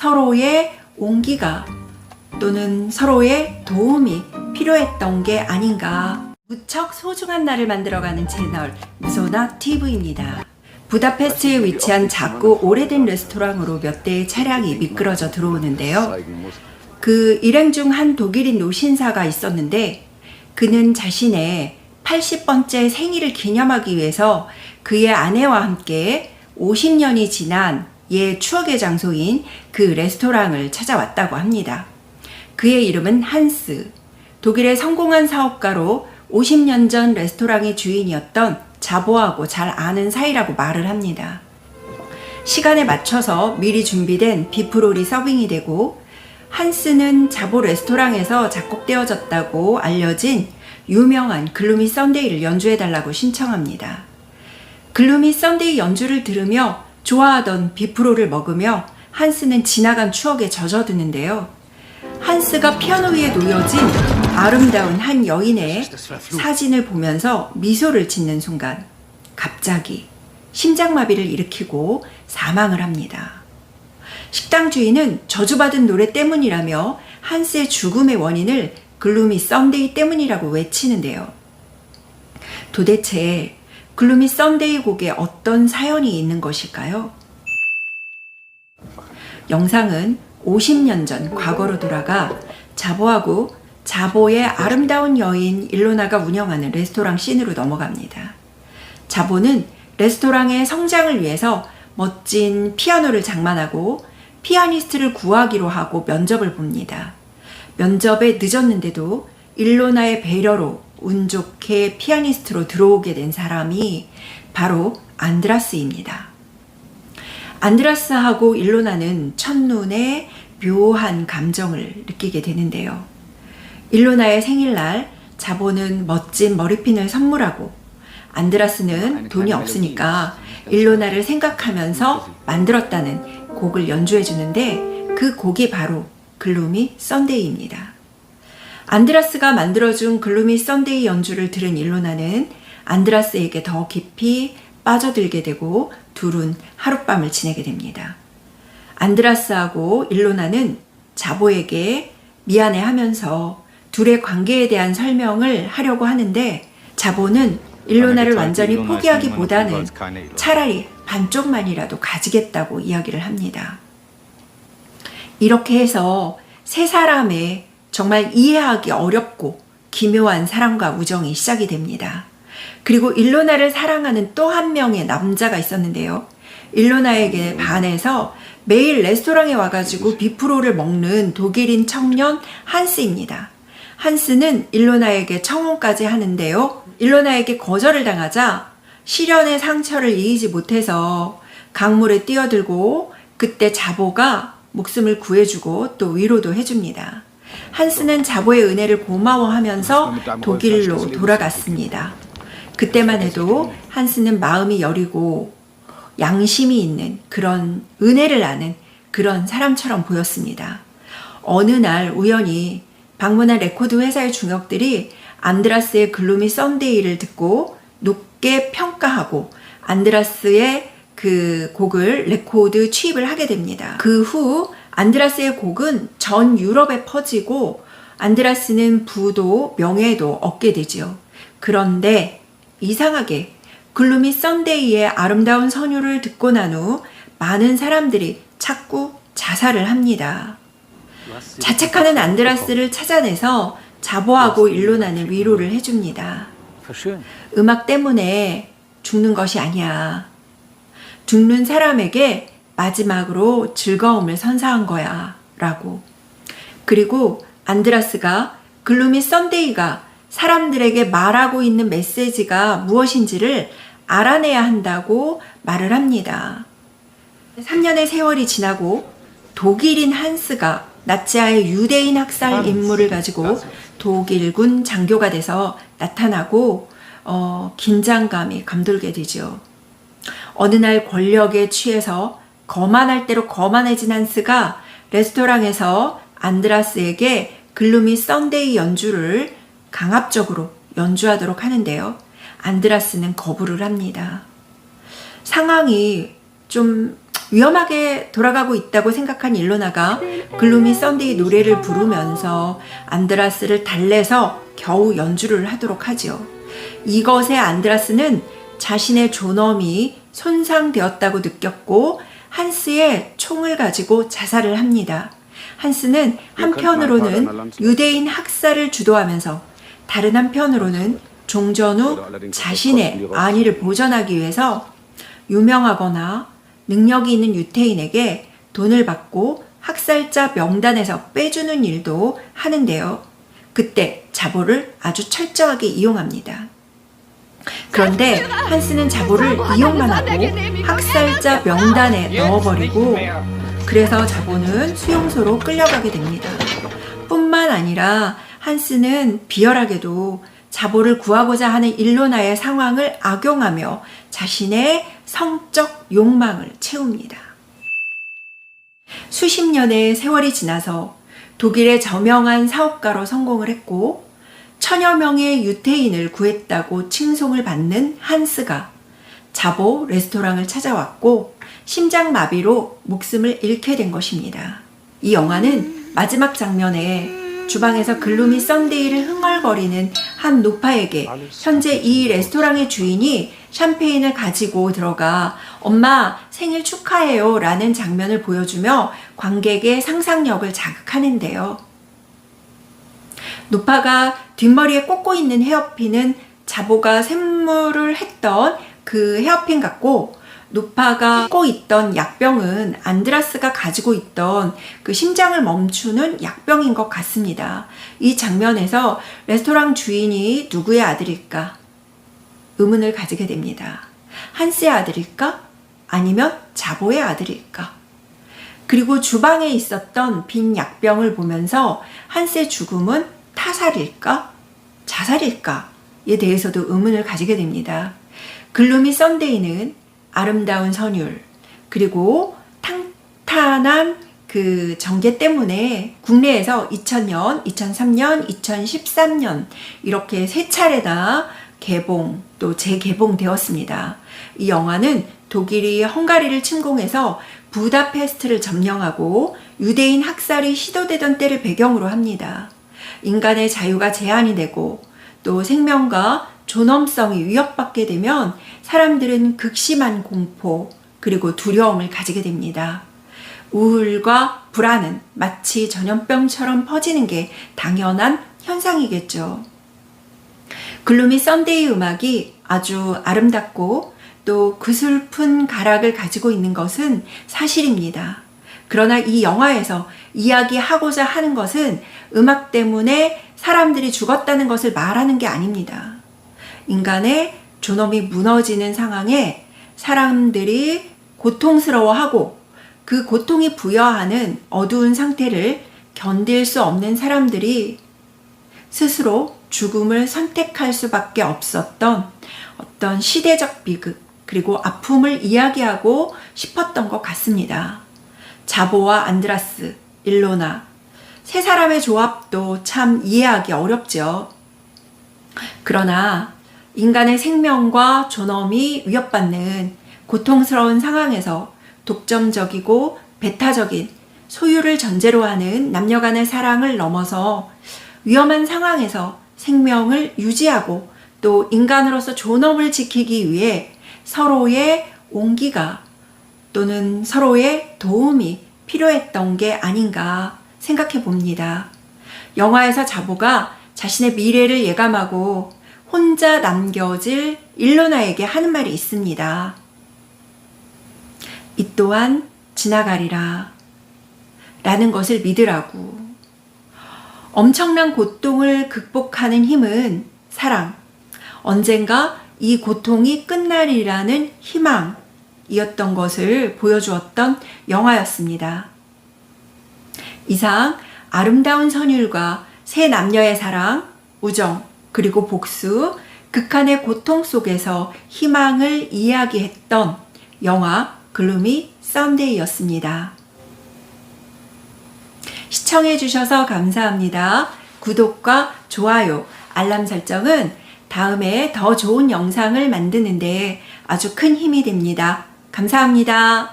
서로의 온기가 또는 서로의 도움이 필요했던 게 아닌가. 무척 소중한 날을 만들어가는 채널 무소나 TV입니다. 부다페스트에 위치한 작고 오래된 레스토랑으로 몇 대의 차량이 미끄러져 들어오는데요. 그 일행 중 한 독일인 노신사가 있었는데 그는 자신의 80번째 생일을 기념하기 위해서 그의 아내와 함께 50년이 지난 옛 추억의 장소인 그 레스토랑을 찾아왔다고 합니다. 그의 이름은 한스. 독일의 성공한 사업가로 50년 전 레스토랑의 주인이었던 자보하고 잘 아는 사이라고 말을 합니다. 시간에 맞춰서 미리 준비된 비프롤이 서빙이 되고 한스는 자보 레스토랑에서 작곡되어졌다고 알려진 유명한 글루미 썬데이를 연주해달라고 신청합니다. 글루미 썬데이 연주를 들으며 좋아하던 비프롤을 먹으며 한스는 지나간 추억에 젖어드는데요. 한스가 피아노 위에 놓여진 아름다운 한 여인의 사진을 보면서 미소를 짓는 순간 갑자기 심장마비를 일으키고 사망을 합니다. 식당 주인은 저주받은 노래 때문이라며 한스의 죽음의 원인을 글루미 썬데이 때문이라고 외치는데요. 도대체 글루미 썬데이 곡에 어떤 사연이 있는 것일까요? 영상은 50년 전 과거로 돌아가 자보하고 자보의 아름다운 여인 일로나가 운영하는 레스토랑 씬으로 넘어갑니다. 자보는 레스토랑의 성장을 위해서 멋진 피아노를 장만하고 피아니스트를 구하기로 하고 면접을 봅니다. 면접에 늦었는데도 일로나의 배려로 운 좋게 피아니스트로 들어오게 된 사람이 바로 안드라스입니다. 안드라스하고 일로나는 첫눈에 묘한 감정을 느끼게 되는데요. 일로나의 생일날 자보는 멋진 머리핀을 선물하고 안드라스는 돈이 없으니까 일로나를 생각하면서 만들었다는 곡을 연주해 주는데 그 곡이 바로 글루미 썬데이입니다. 안드라스가 만들어준 글루미 썬데이 연주를 들은 일로나는 안드라스에게 더 깊이 빠져들게 되고 둘은 하룻밤을 지내게 됩니다. 안드라스하고 일로나는 자보에게 미안해하면서 둘의 관계에 대한 설명을 하려고 하는데 자보는 일로나를 완전히 포기하기보다는 차라리 반쪽만이라도 가지겠다고 이야기를 합니다. 이렇게 해서 세 사람의 정말 이해하기 어렵고 기묘한 사랑과 우정이 시작이 됩니다. 그리고 일로나를 사랑하는 또 한 명의 남자가 있었는데요. 일로나에게 반해서 매일 레스토랑에 와가지고 비프롤을 먹는 독일인 청년 한스입니다. 한스는 일로나에게 청혼까지 하는데요. 일로나에게 거절을 당하자 시련의 상처를 이기지 못해서 강물에 뛰어들고 그때 자보가 목숨을 구해주고 또 위로도 해줍니다. 한스는 자보의 은혜를 고마워하면서 독일로 돌아갔습니다. 그때만 해도 한스는 마음이 여리고 양심이 있는 그런 은혜를 아는 그런 사람처럼 보였습니다. 어느 날 우연히 방문한 레코드 회사의 중역들이 안드라스의 글루미 썬데이를 듣고 높게 평가하고 안드라스의 그 곡을 레코드 취입을 하게 됩니다. 그 후 안드라스의 곡은 전 유럽에 퍼지고 안드라스는 부도 명예도 얻게 되죠. 그런데 이상하게 글루미 썬데이의 아름다운 선율을 듣고 난 후 많은 사람들이 자꾸 자살을 합니다. 자책하는 안드라스를 찾아내서 자보하고 일로나는 위로를 해줍니다. 음악 때문에 죽는 것이 아니야. 죽는 사람에게 마지막으로 즐거움을 선사한 거야 라고. 그리고 안드라스가 글루미 썬데이가 사람들에게 말하고 있는 메시지가 무엇인지를 알아내야 한다고 말을 합니다. 3년의 세월이 지나고 독일인 한스가 나치하의 유대인 학살 임무를 가지고 독일군 장교가 돼서 나타나고 긴장감이 감돌게 되죠. 어느 날 권력에 취해서 거만할 대로 거만해진 한스가 레스토랑에서 안드라스에게 글루미 썬데이 연주를 강압적으로 연주하도록 하는데요. 안드라스는 거부를 합니다. 상황이 좀 위험하게 돌아가고 있다고 생각한 일로나가 글루미 썬데이 노래를 부르면서 안드라스를 달래서 겨우 연주를 하도록 하죠. 이것에 안드라스는 자신의 존엄이 손상되었다고 느꼈고 한스의 총을 가지고 자살을 합니다. 한스는 한편으로는 유대인 학살을 주도하면서 다른 한편으로는 종전 후 자신의 안위를 보전하기 위해서 유명하거나 능력이 있는 유태인에게 돈을 받고 학살자 명단에서 빼주는 일도 하는데요. 그때 자보를 아주 철저하게 이용합니다. 그런데 한스는 자보를 이용만 하고 학살자 명단에 넣어버리고 그래서 자보는 수용소로 끌려가게 됩니다. 뿐만 아니라 한스는 비열하게도 자보를 구하고자 하는 일로나의 상황을 악용하며 자신의 성적 욕망을 채웁니다. 수십 년의 세월이 지나서 독일의 저명한 사업가로 성공을 했고 천여 명의 유태인을 구했다고 칭송을 받는 한스가 자보 레스토랑을 찾아왔고 심장마비로 목숨을 잃게 된 것입니다. 이 영화는 마지막 장면에 주방에서 글루미 썬데이를 흥얼거리는 한 노파에게 현재 이 레스토랑의 주인이 샴페인을 가지고 들어가 엄마 생일 축하해요 라는 장면을 보여주며 관객의 상상력을 자극하는데요. 노파가 뒷머리에 꽂고 있는 헤어핀은 자보가 샘물을 했던 그 헤어핀 같고 노파가 꽂고 있던 약병은 안드라스가 가지고 있던 그 심장을 멈추는 약병인 것 같습니다. 이 장면에서 레스토랑 주인이 누구의 아들일까? 의문을 가지게 됩니다. 한스의 아들일까? 아니면 자보의 아들일까? 그리고 주방에 있었던 빈 약병을 보면서 한스의 죽음은 타살일까? 자살일까?에 대해서도 의문을 가지게 됩니다. 글루미 썬데이는 아름다운 선율 그리고 탄탄한 그 전개 때문에 국내에서 2000년, 2003년, 2013년 이렇게 세 차례나 개봉 또 재개봉되었습니다. 이 영화는 독일이 헝가리를 침공해서 부다페스트를 점령하고 유대인 학살이 시도되던 때를 배경으로 합니다. 인간의 자유가 제한이 되고 또 생명과 존엄성이 위협받게 되면 사람들은 극심한 공포 그리고 두려움을 가지게 됩니다. 우울과 불안은 마치 전염병처럼 퍼지는 게 당연한 현상이겠죠. 글루미 썬데이 음악이 아주 아름답고 또 그슬픈 가락을 가지고 있는 것은 사실입니다. 그러나 이 영화에서 이야기하고자 하는 것은 음악 때문에 사람들이 죽었다는 것을 말하는 게 아닙니다. 인간의 존엄이 무너지는 상황에 사람들이 고통스러워하고 그 고통이 부여하는 어두운 상태를 견딜 수 없는 사람들이 스스로 죽음을 선택할 수밖에 없었던 어떤 시대적 비극 그리고 아픔을 이야기하고 싶었던 것 같습니다. 자보와 안드라스, 일로나 세 사람의 조합도 참 이해하기 어렵죠. 그러나 인간의 생명과 존엄이 위협받는 고통스러운 상황에서 독점적이고 배타적인 소유를 전제로 하는 남녀 간의 사랑을 넘어서 위험한 상황에서 생명을 유지하고 또 인간으로서 존엄을 지키기 위해 서로의 온기가 또는 서로의 도움이 필요했던 게 아닌가 생각해 봅니다. 영화에서 자보가 자신의 미래를 예감하고 혼자 남겨질 일로나에게 하는 말이 있습니다. 이 또한 지나가리라 라는 것을 믿으라고. 엄청난 고통을 극복하는 힘은 사랑, 언젠가 이 고통이 끝나리라는 희망이었던 것을 보여주었던 영화였습니다. 이상 아름다운 선율과 세 남녀의 사랑, 우정, 그리고 복수, 극한의 고통 속에서 희망을 이야기했던 영화 글루미 썬데이였습니다. 시청해주셔서 감사합니다. 구독과 좋아요, 알람 설정은 다음에 더 좋은 영상을 만드는데 아주 큰 힘이 됩니다. 감사합니다.